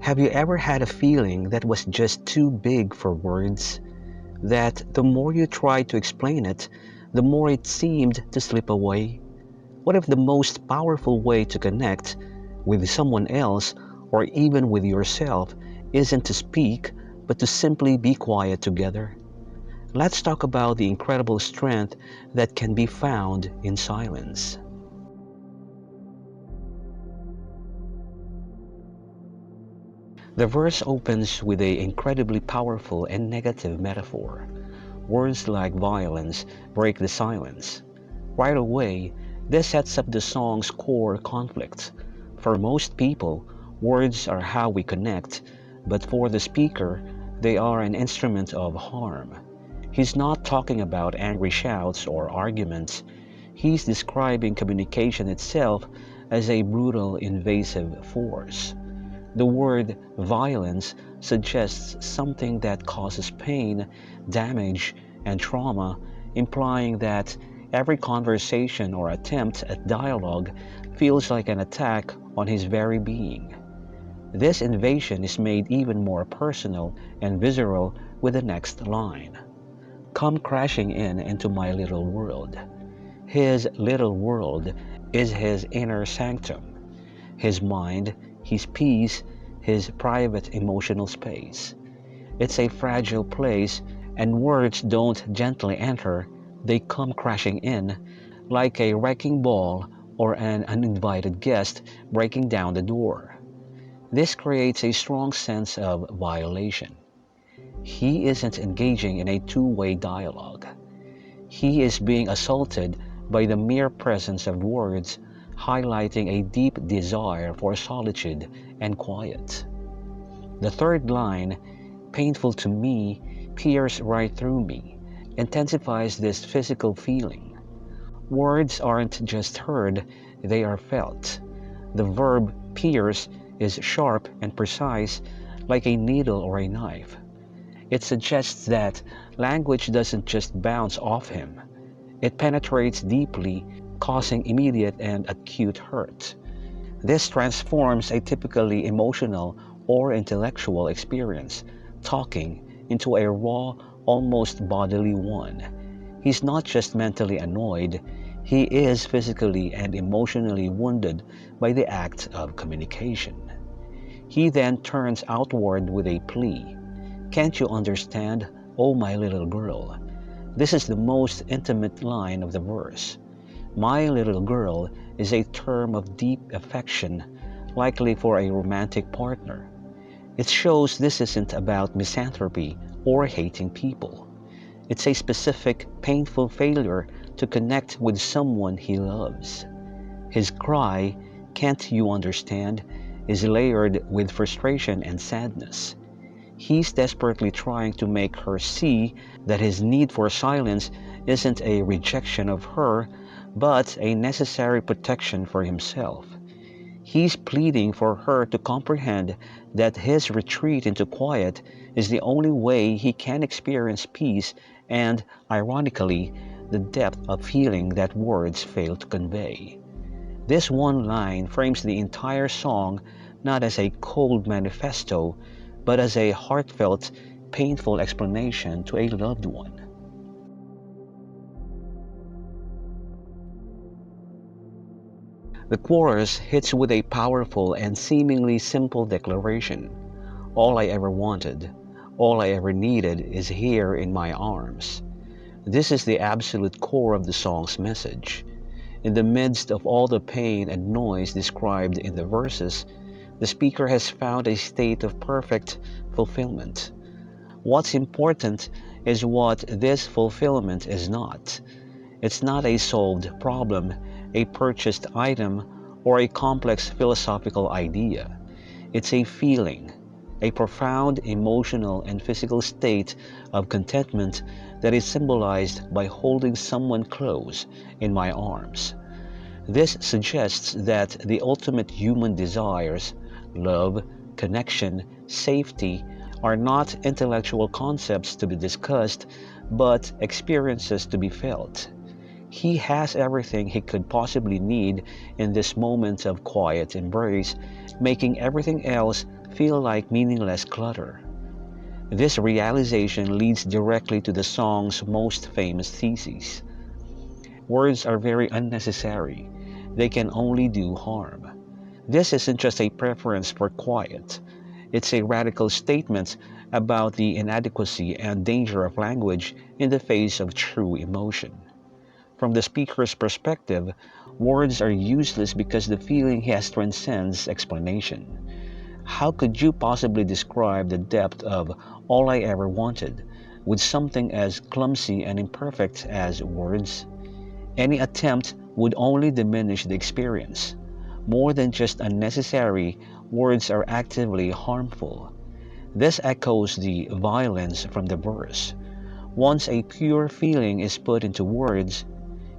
Have you ever had a feeling that was just too big for words? That the more you tried to explain it, the more it seemed to slip away? What if the most powerful way to connect with someone else or even with yourself isn't to speak, but to simply be quiet together? Let's talk about the incredible strength that can be found in silence. The verse opens with an incredibly powerful and negative metaphor. Words like violence break the silence. Right away, this sets up the song's core conflict. For most people, words are how we connect, but for the speaker, they are an instrument of harm. He's not talking about angry shouts or arguments. He's describing communication itself as a brutal, invasive force. The word violence suggests something that causes pain, damage, and trauma, implying that every conversation or attempt at dialogue feels like an attack on his very being. This invasion is made even more personal and visceral with the next line. Come crashing in into my little world. His little world is his inner sanctum, his mind, his peace, his private emotional space. It's a fragile place, and words don't gently enter, they come crashing in, like a wrecking ball or an uninvited guest breaking down the door. This creates a strong sense of violation. He isn't engaging in a two-way dialogue. He is being assaulted by the mere presence of words, highlighting a deep desire for solitude and quiet. The third line, painful to me, pierces right through me, intensifies this physical feeling. Words aren't just heard, they are felt. The verb pierce is sharp and precise, like a needle or a knife. It suggests that language doesn't just bounce off him, it penetrates deeply, causing immediate and acute hurt. This transforms a typically emotional or intellectual experience, talking, into a raw, almost bodily one. He's not just mentally annoyed, he is physically and emotionally wounded by the act of communication. He then turns outward with a plea. Can't you understand, oh my little girl? This is the most intimate line of the verse. My little girl is a term of deep affection, likely for a romantic partner. It shows this isn't about misanthropy or hating people. It's a specific, painful failure to connect with someone he loves. His cry, can't you understand, is layered with frustration and sadness. He's desperately trying to make her see that his need for silence isn't a rejection of her, but a necessary protection for himself. He's pleading for her to comprehend that his retreat into quiet is the only way he can experience peace and, ironically, the depth of feeling that words fail to convey. This one line frames the entire song not as a cold manifesto, but as a heartfelt, painful explanation to a loved one. The chorus hits with a powerful and seemingly simple declaration. All I ever wanted, all I ever needed is here in my arms. This is the absolute core of the song's message. In the midst of all the pain and noise described in the verses, the speaker has found a state of perfect fulfillment. What's important is what this fulfillment is not. It's not a solved problem, a purchased item, or a complex philosophical idea. It's a feeling, a profound emotional and physical state of contentment that is symbolized by holding someone close in my arms. This suggests that the ultimate human desires, love, connection, safety, are not intellectual concepts to be discussed, but experiences to be felt. He has everything he could possibly need in this moment of quiet embrace, making everything else feel like meaningless clutter. This realization leads directly to the song's most famous thesis. Words are very unnecessary. They can only do harm. This isn't just a preference for quiet. It's a radical statement about the inadequacy and danger of language in the face of true emotion. From the speaker's perspective, words are useless because the feeling has transcends explanation. How could you possibly describe the depth of all I ever wanted with something as clumsy and imperfect as words? Any attempt would only diminish the experience. More than just unnecessary, words are actively harmful. This echoes the violence from the verse. Once a pure feeling is put into words,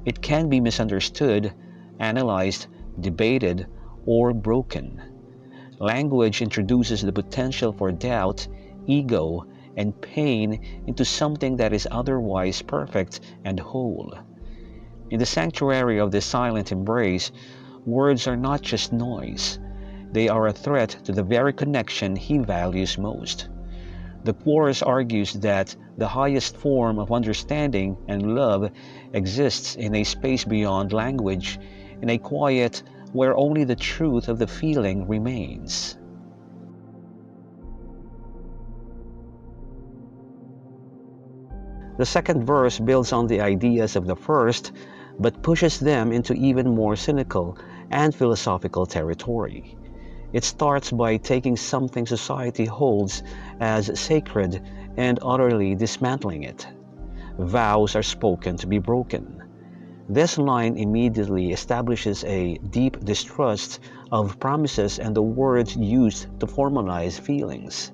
it can be misunderstood, analyzed, debated, or broken. Language introduces the potential for doubt, ego, and pain into something that is otherwise perfect and whole. In the sanctuary of this silent embrace, words are not just noise. They are a threat to the very connection he values most. The chorus argues that the highest form of understanding and love exists in a space beyond language, in a quiet where only the truth of the feeling remains. The second verse builds on the ideas of the first, but pushes them into even more cynical and philosophical territory. It starts by taking something society holds as sacred and utterly dismantling it. Vows are spoken to be broken. This line immediately establishes a deep distrust of promises and the words used to formalize feelings.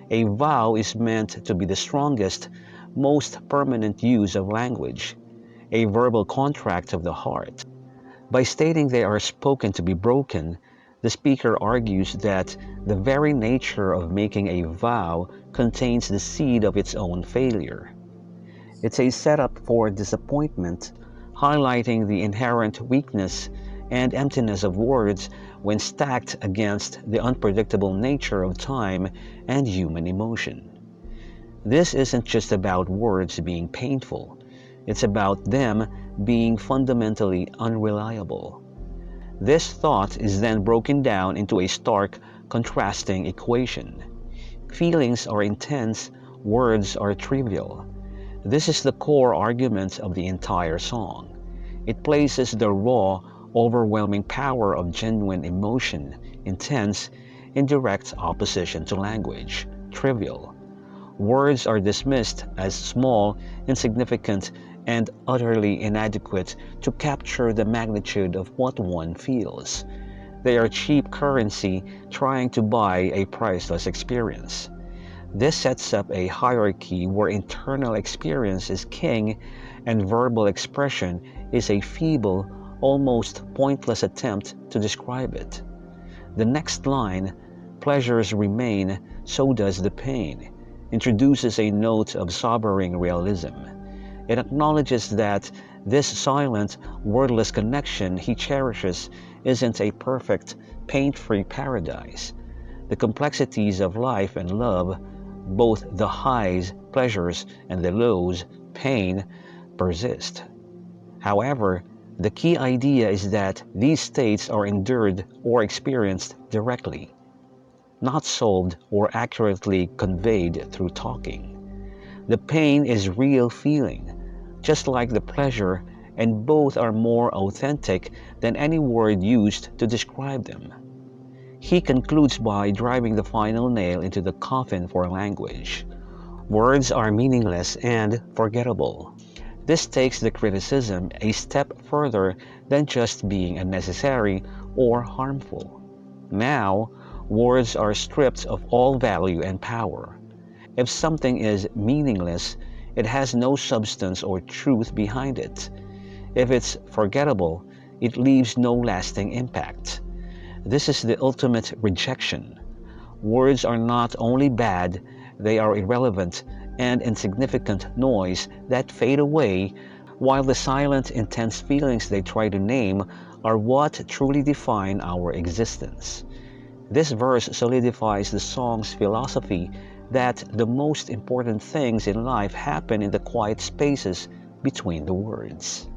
A vow is meant to be the strongest, most permanent use of language, a verbal contract of the heart. By stating they are spoken to be broken, the speaker argues that the very nature of making a vow contains the seed of its own failure. It's a setup for disappointment, highlighting the inherent weakness and emptiness of words when stacked against the unpredictable nature of time and human emotion. This isn't just about words being painful, it's about them being fundamentally unreliable. This thought is then broken down into a stark, contrasting equation. Feelings are intense, words are trivial. This is the core argument of the entire song. It places the raw, overwhelming power of genuine emotion, intense, in direct opposition to language, trivial. Words are dismissed as small, insignificant, and utterly inadequate to capture the magnitude of what one feels. They are cheap currency trying to buy a priceless experience. This sets up a hierarchy where internal experience is king and verbal expression is a feeble, almost pointless attempt to describe it. The next line, pleasures remain, so does the pain, introduces a note of sobering realism. It acknowledges that this silent, wordless connection he cherishes isn't a perfect, pain-free paradise. The complexities of life and love, both the highs, pleasures, and the lows, pain, persist. However, the key idea is that these states are endured or experienced directly, not solved or accurately conveyed through talking. The pain is real feeling, just like the pleasure, and both are more authentic than any word used to describe them. He concludes by driving the final nail into the coffin for language. Words are meaningless and forgettable. This takes the criticism a step further than just being unnecessary or harmful. Now, words are stripped of all value and power. If something is meaningless, it has no substance or truth behind it. If it's forgettable, it leaves no lasting impact. This is the ultimate rejection. Words are not only bad, they are irrelevant and insignificant noise that fade away while the silent, intense feelings they try to name are what truly define our existence. This verse solidifies the song's philosophy that the most important things in life happen in the quiet spaces between the words.